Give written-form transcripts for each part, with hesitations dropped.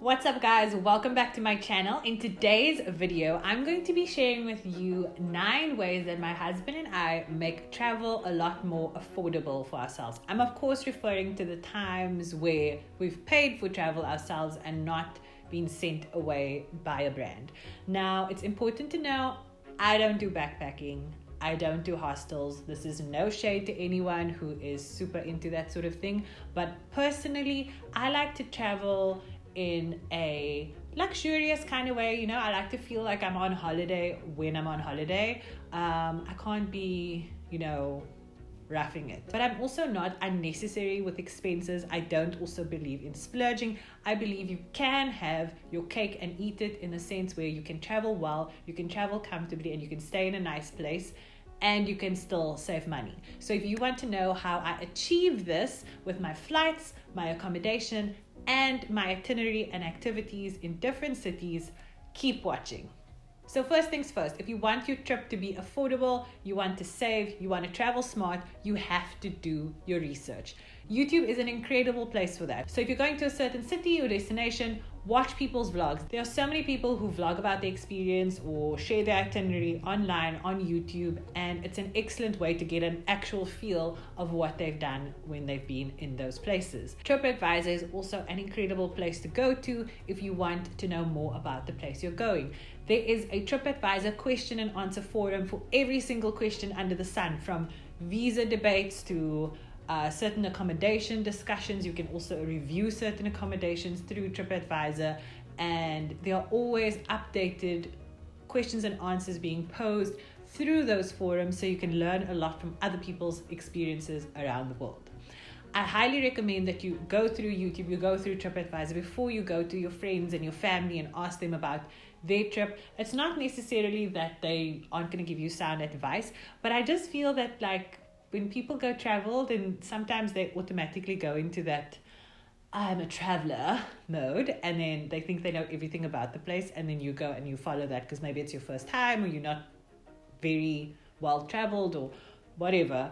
What's up guys, welcome back to my channel. In today's video, I'm going to be sharing with you 9 ways that my husband and I make travel a lot more affordable for ourselves. I'm of course referring to the times where we've paid for travel ourselves and not been sent away by a brand. Now, it's important to know I don't do backpacking. I don't do hostels. This is no shade to anyone who is super into that sort of thing. But personally, I like to travel in a luxurious kind of way. I like to feel like I'm on holiday when I'm on holiday. I can't be, roughing it. But I'm also not unnecessary with expenses. I don't also believe in splurging. I believe you can have your cake and eat it, in a sense where you can travel well, you can travel comfortably, and you can stay in a nice place, and you can still save money. So if you want to know how I achieve this with my flights, my accommodation, and my itinerary and activities in different cities, keep watching. So first things first, if you want your trip to be affordable, you want to save, you want to travel smart, you have to do your research. YouTube is an incredible place for that. So if you're going to a certain city or destination, watch people's vlogs. There are so many people who vlog about the experience or share their itinerary online on YouTube, and it's an excellent way to get an actual feel of what they've done when they've been in those places. TripAdvisor is also an incredible place to go to if you want to know more about the place you're going. There is a TripAdvisor question and answer forum for every single question under the sun, from visa debates to certain accommodation discussions. You can also review certain accommodations through TripAdvisor, and there are always updated questions and answers being posed through those forums, so you can learn a lot from other people's experiences around the world. I highly recommend that you go through YouTube, you go through TripAdvisor before you go to your friends and your family and ask them about their trip. It's not necessarily that they aren't going to give you sound advice, but I just feel that when people go travel, then sometimes they automatically go into that I'm a traveler mode, and then they think they know everything about the place, and then you go and you follow that because maybe it's your first time or you're not very well traveled or whatever.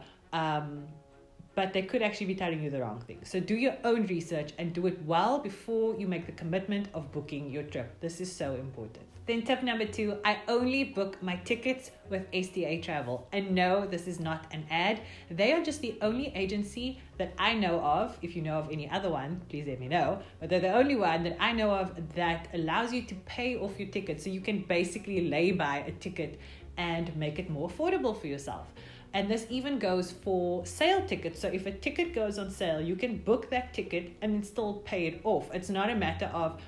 But they could actually be telling you the wrong thing. So do your own research and do it well before you make the commitment of booking your trip. This is so important. Then tip number 2, I only book my tickets with STA Travel. And no, this is not an ad. They are just the only agency that I know of. If you know of any other one, please let me know. But they're the only one that I know of that allows you to pay off your ticket. So you can basically lay by a ticket and make it more affordable for yourself. And this even goes for sale tickets. So if a ticket goes on sale, you can book that ticket and then still pay it off. It's not a matter of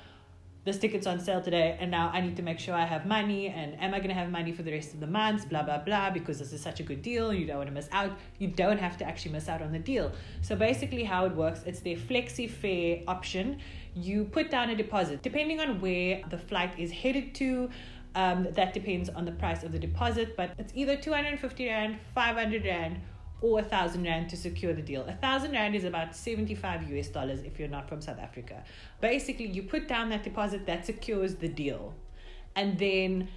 this ticket's on sale today and now I need to make sure I have money, and am I going to have money for the rest of the months, blah, blah, blah, because this is such a good deal and you don't want to miss out. You don't have to actually miss out on the deal. So basically how it works, it's their flexi fare option. You put down a deposit depending on where the flight is headed to. That depends on the price of the deposit, but it's either 250 Rand, 500 Rand, or 1,000 Rand to secure the deal. 1,000 Rand is about $75 if you're not from South Africa. Basically, you put down that deposit that secures the deal. And then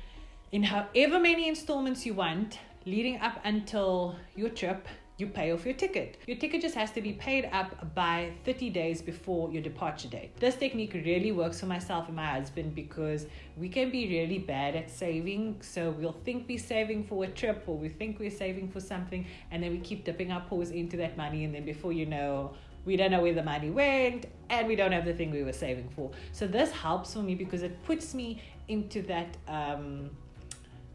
in however many installments you want, leading up until your trip, you pay off your ticket. Your ticket just has to be paid up by 30 days before your departure date. This technique really works for myself and my husband because we can be really bad at saving. So we'll think we're saving for a trip, or we think we're saving for something, and then we keep dipping our paws into that money, and then before you know, we don't know where the money went, and we don't have the thing we were saving for. So this helps for me because it puts me into that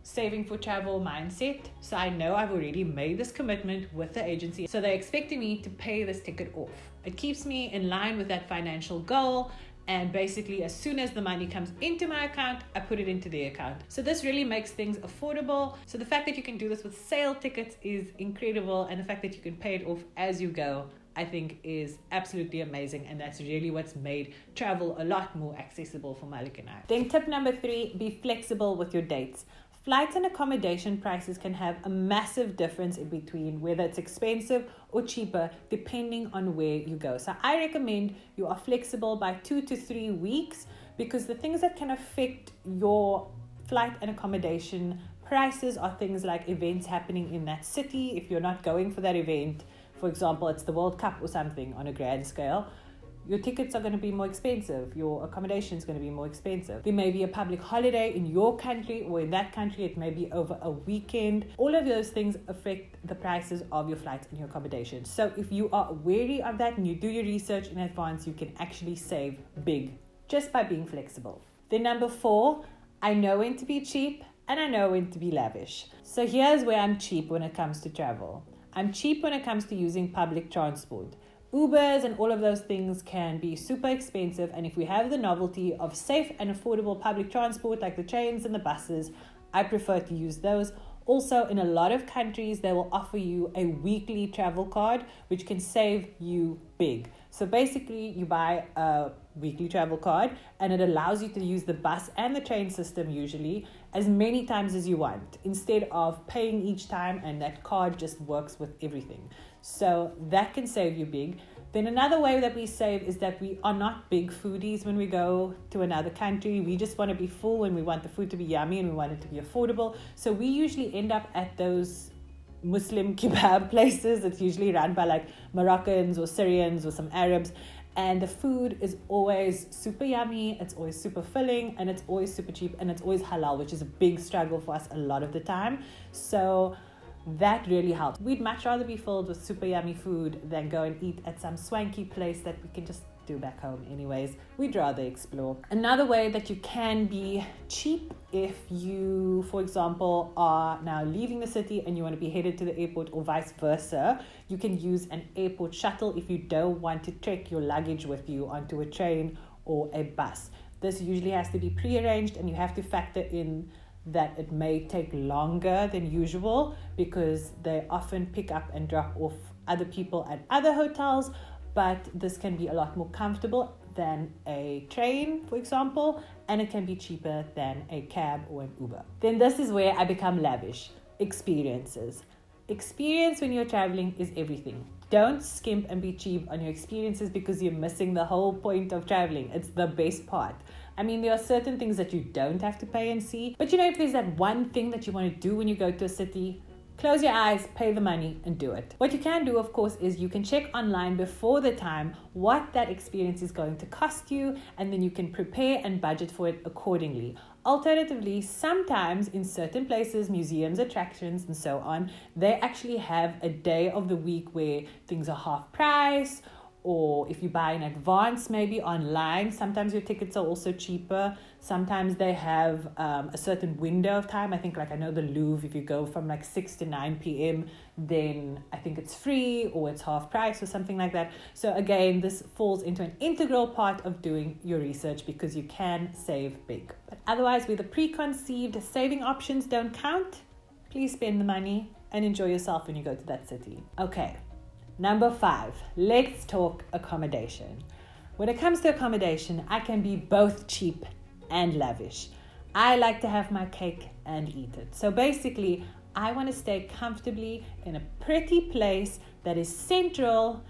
saving for travel mindset. So I know I've already made this commitment with the agency, so they're expecting me to pay this ticket off. It keeps me in line with that financial goal, and basically as soon as the money comes into my account, I put it into their account. So this really makes things affordable. So the fact that you can do this with sale tickets is incredible, and the fact that you can pay it off as you go, I think is absolutely amazing, and that's really what's made travel a lot more accessible for Malik and I. Then tip number 3, be flexible with your dates. Flights and accommodation prices can have a massive difference in between whether it's expensive or cheaper depending on where you go. So I recommend you are flexible by 2 to 3 weeks, because the things that can affect your flight and accommodation prices are things like events happening in that city. If you're not going for that event, for example, it's the World Cup or something on a grand scale, your tickets are going to be more expensive. Your accommodation is going to be more expensive. There may be a public holiday in your country, or in that country it may be over a weekend. All of those things affect the prices of your flights and your accommodation. So if you are wary of that and you do your research in advance, you can actually save big just by being flexible. Then number 4, I know when to be cheap and I know when to be lavish. So here's where I'm cheap when it comes to travel. I'm cheap when it comes to using public transport. Ubers and all of those things can be super expensive, and if we have the novelty of safe and affordable public transport like the trains and the buses, I prefer to use those. Also, in a lot of countries, they will offer you a weekly travel card, which can save you big. So basically, you buy a weekly travel card and it allows you to use the bus and the train system usually as many times as you want, instead of paying each time, and that card just works with everything. So that can save you big. Then another way that we save is that we are not big foodies when we go to another country. We just want to be full and we want the food to be yummy and we want it to be affordable. So we usually end up at those Muslim kebab places. It's usually run by like Moroccans or Syrians or some Arabs. And the food is always super yummy, it's always super filling, and it's always super cheap, and it's always halal, which is a big struggle for us a lot of the time. So that really helps. We'd much rather be filled with super yummy food than go and eat at some swanky place that we can just do back home anyways. We'd rather explore. Another way that you can be cheap, if you, for example, are now leaving the city and you want to be headed to the airport or vice versa, you can use an airport shuttle if you don't want to trek your luggage with you onto a train or a bus. This usually has to be prearranged, and you have to factor in that it may take longer than usual because they often pick up and drop off other people at other hotels, but this can be a lot more comfortable than a train, for example, and it can be cheaper than a cab or an Uber. Then this is where I become lavish. Experiences. Experience when you're traveling is everything. Don't skimp and be cheap on your experiences because you're missing the whole point of traveling. It's the best part. I mean, there are certain things that you don't have to pay and see, but if there's that one thing that you want to do when you go to a city, close your eyes, pay the money, and do it. What you can do, of course, is you can check online before the time what that experience is going to cost you, and then you can prepare and budget for it accordingly. Alternatively, sometimes in certain places, museums, attractions, and so on, they actually have a day of the week where things are half price, or if you buy in advance, maybe online, sometimes your tickets are also cheaper. Sometimes they have a certain window of time. I think, I know the Louvre, if you go from 6 to 9 p.m., then I think it's free or it's half price or something like that. So again, this falls into an integral part of doing your research because you can save big. But otherwise, where the preconceived saving options don't count, please spend the money and enjoy yourself when you go to that city. Okay. Number 5, let's talk accommodation. When it comes to accommodation, I can be both cheap and lavish. I like to have my cake and eat it. So basically, I want to stay comfortably in a pretty place that is central,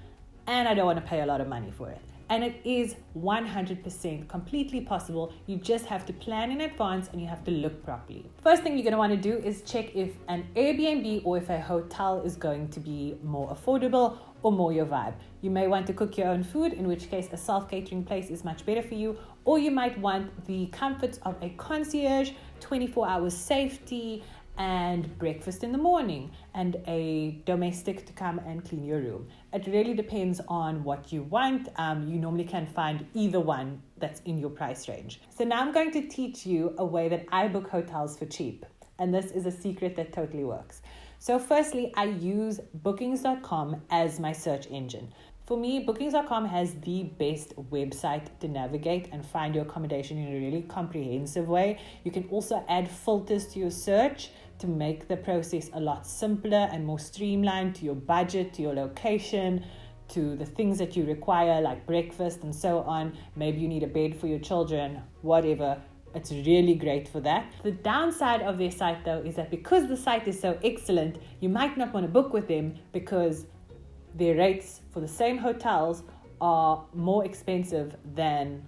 and I don't want to pay a lot of money for it. And it is 100% completely possible. You just have to plan in advance and you have to look properly. First thing you're going to want to do is check if an Airbnb or if a hotel is going to be more affordable or more your vibe. You may want to cook your own food, in which case a self-catering place is much better for you. Or you might want the comforts of a concierge, 24 hours safety, and breakfast in the morning, and a domestic to come and clean your room. It really depends on what you want. You normally can find either one that's in your price range. So now I'm going to teach you a way that I book hotels for cheap. And this is a secret that totally works. So firstly, I use bookings.com as my search engine. For me, bookings.com has the best website to navigate and find your accommodation in a really comprehensive way. You can also add filters to your search to make the process a lot simpler and more streamlined to your budget, to your location, to the things that you require like breakfast and so on. Maybe you need a bed for your children, whatever. It's really great for that. The downside of their site though is that because the site is so excellent, you might not want to book with them because their rates for the same hotels are more expensive than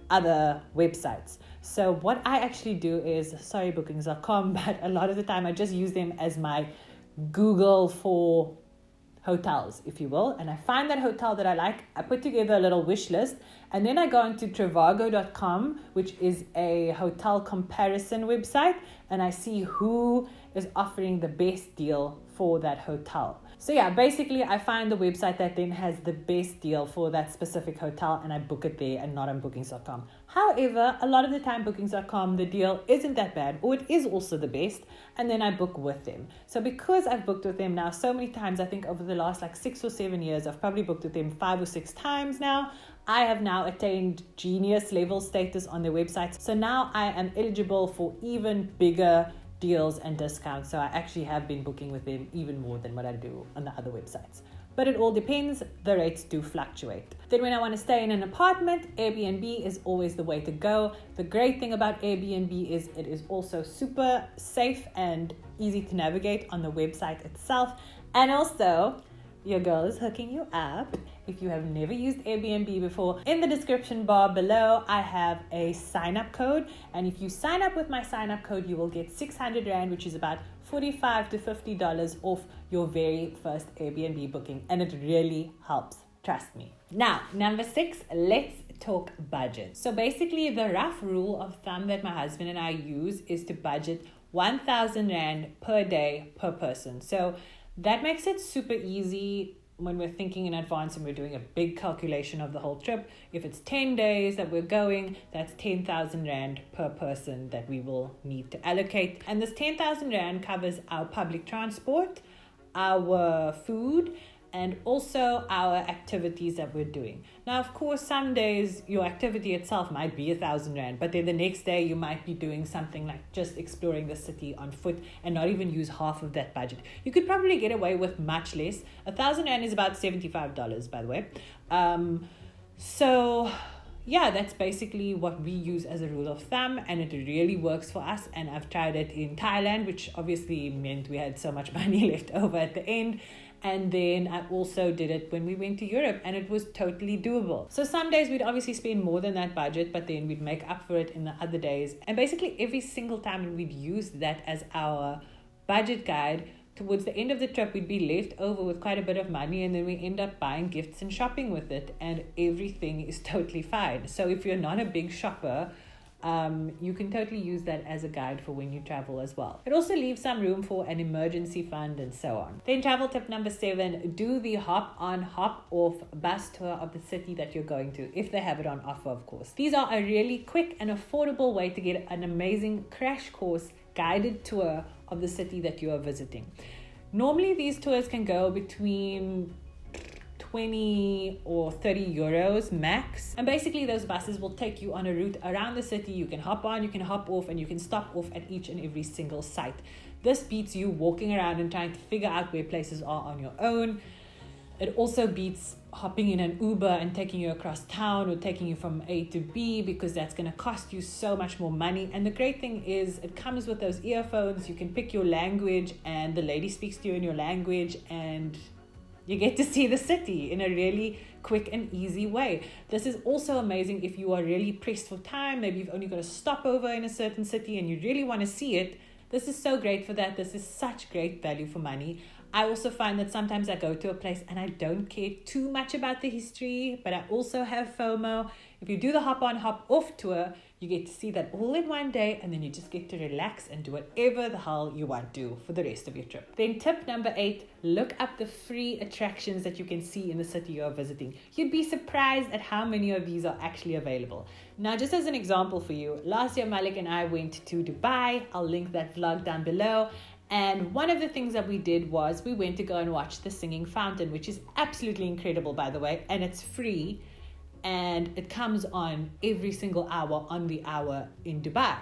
other websites. So what I actually do is, sorry bookings.com, but a lot of the time I just use them as my Google for hotels, if you will. And I find that hotel that I like, I put together a little wish list, and then I go into Trivago.com, which is a hotel comparison website, and I see who is offering the best deal for that hotel. So yeah, basically I find the website that then has the best deal for that specific hotel, and I book it there and not on bookings.com. However, a lot of the time bookings.com, the deal isn't that bad, or it is also the best, and then I book with them. So because I've booked with them now so many times, I think over the last 6 or 7 years, I've probably booked with them 5 or 6 times now. I have now attained genius level status on their website. So now I am eligible for even bigger deals and discounts. So I actually have been booking with them even more than what I do on the other websites. But it all depends. The rates do fluctuate. Then when I want to stay in an apartment, Airbnb is always the way to go. The great thing about Airbnb is it is also super safe and easy to navigate on the website itself. And also, your girl is hooking you up. If you have never used Airbnb before, in the description bar below, I have a sign-up code. And if you sign up with my sign-up code, you will get 600 Rand, which is about $45 to $50 off your very first Airbnb booking. And it really helps. Trust me. Now, number 6, let's talk budget. So basically, the rough rule of thumb that my husband and I use is to budget 1,000 Rand per day per person. So that makes it super easy when we're thinking in advance and we're doing a big calculation of the whole trip. If it's 10 days that we're going, that's 10,000 Rand per person that we will need to allocate. And this 10,000 Rand covers our public transport, our food, and also our activities that we're doing. Now, of course, some days your activity itself might be 1,000 Rand, but then the next day you might be doing something like just exploring the city on foot and not even use half of that budget. You could probably get away with much less. 1,000 Rand is about $75, by the way. So yeah, that's basically what we use as a rule of thumb, and it really works for us. And I've tried it in Thailand, which obviously meant we had so much money left over at the end. And then I also did it when we went to Europe, and it was totally doable. So some days we'd obviously spend more than that budget, but then we'd make up for it in the other days. And basically every single time we'd use that as our budget guide, towards the end of the trip, we'd be left over with quite a bit of money, and then we end up buying gifts and shopping with it, and everything is totally fine. So if you're not a big shopper, you can totally use that as a guide for when you travel as well. It also leaves some room for an emergency fund and so on. Then travel tip number 7, do the hop on, hop off bus tour of the city that you're going to, if they have it on offer, of course. These are a really quick and affordable way to get an amazing crash course guided tour of the city that you are visiting. Normally these tours can go between 20 or 30 euros max, and basically those buses will take you on a route around the city. You can hop on, you can hop off, and you can stop off at each and every single site. This beats you walking around and trying to figure out where places are on your own. It also beats hopping in an Uber and taking you across town or taking you from A to B, because that's going to cost you so much more money. And the great thing is it comes with those earphones. You can pick your language and the lady speaks to you in your language, and you get to see the city in a really quick and easy way. This is also amazing if you are really pressed for time. Maybe you've only got a stopover in a certain city and you really want to see it. This is so great for that. This is such great value for money. I also find that sometimes I go to a place and I don't care too much about the history, but I also have FOMO. If you do the hop on, hop off tour, you get to see that all in one day, and then you just get to relax and do whatever the hell you want to for the rest of your trip. Then tip number 8, look up the free attractions that you can see in the city you are visiting. You'd be surprised at how many of these are actually available. Now, just as an example for you, last year Malik and I went to Dubai. I'll link that vlog down below. And one of the things that we did was we went to go and watch the Singing Fountain, which is absolutely incredible, by the way, and it's free. And it comes on every single hour on the hour in Dubai.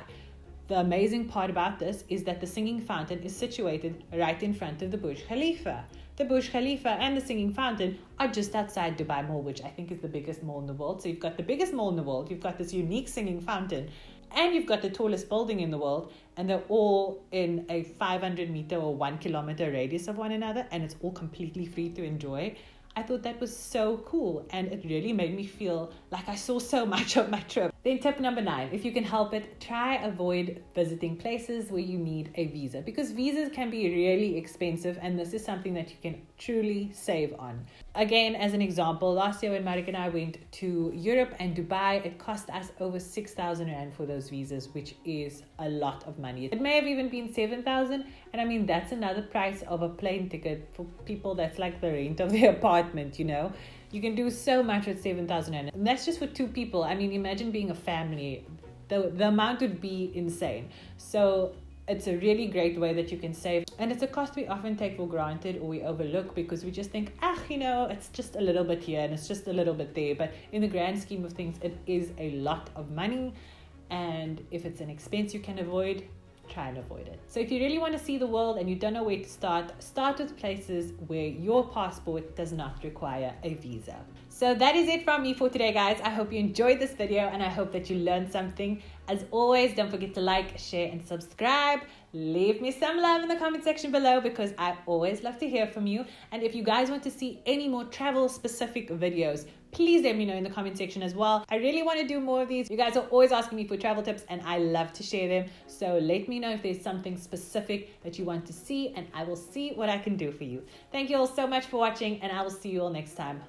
The amazing part about this is that the Singing Fountain is situated right in front of the Burj Khalifa. The Burj Khalifa and the Singing Fountain are just outside Dubai Mall, which I think is the biggest mall in the world. So you've got the biggest mall in the world, you've got this unique Singing Fountain, and you've got the tallest building in the world, and they're all in a 500 meter or 1 kilometer radius of one another, and it's all completely free to enjoy. I thought that was so cool, and it really made me feel like I saw so much of my trip. Then tip number 9, if you can help it, try avoid visiting places where you need a visa, because visas can be really expensive, and this is something that you can truly save on. Again, as an example, last year when Marek and I went to Europe and Dubai, it cost us over 6,000 Rand for those visas, which is a lot of money. It may have even been 7,000, and I mean, that's another price of a plane ticket for people. That's like the rent of their apartment, you know. You can do so much with 7,000 Rand. And that's just for 2 people. I mean, imagine being a family. The amount would be insane. So it's a really great way that you can save. And it's a cost we often take for granted or we overlook because we just think, you know, it's just a little bit here and it's just a little bit there. But in the grand scheme of things, it is a lot of money. And if it's an expense you can avoid, try and avoid it. So if you really want to see the world and you don't know where to start with places where your passport does not require a visa. So that is it from me for today, guys. I hope you enjoyed this video and I hope that you learned something. As always, don't forget to like, share and subscribe. Leave me some love in the comment section below because I always love to hear from you. And if you guys want to see any more travel specific videos, please let me know in the comment section as well. I really want to do more of these. You guys are always asking me for travel tips and I love to share them. So let me know if there's something specific that you want to see and I will see what I can do for you. Thank you all so much for watching and I will see you all next time.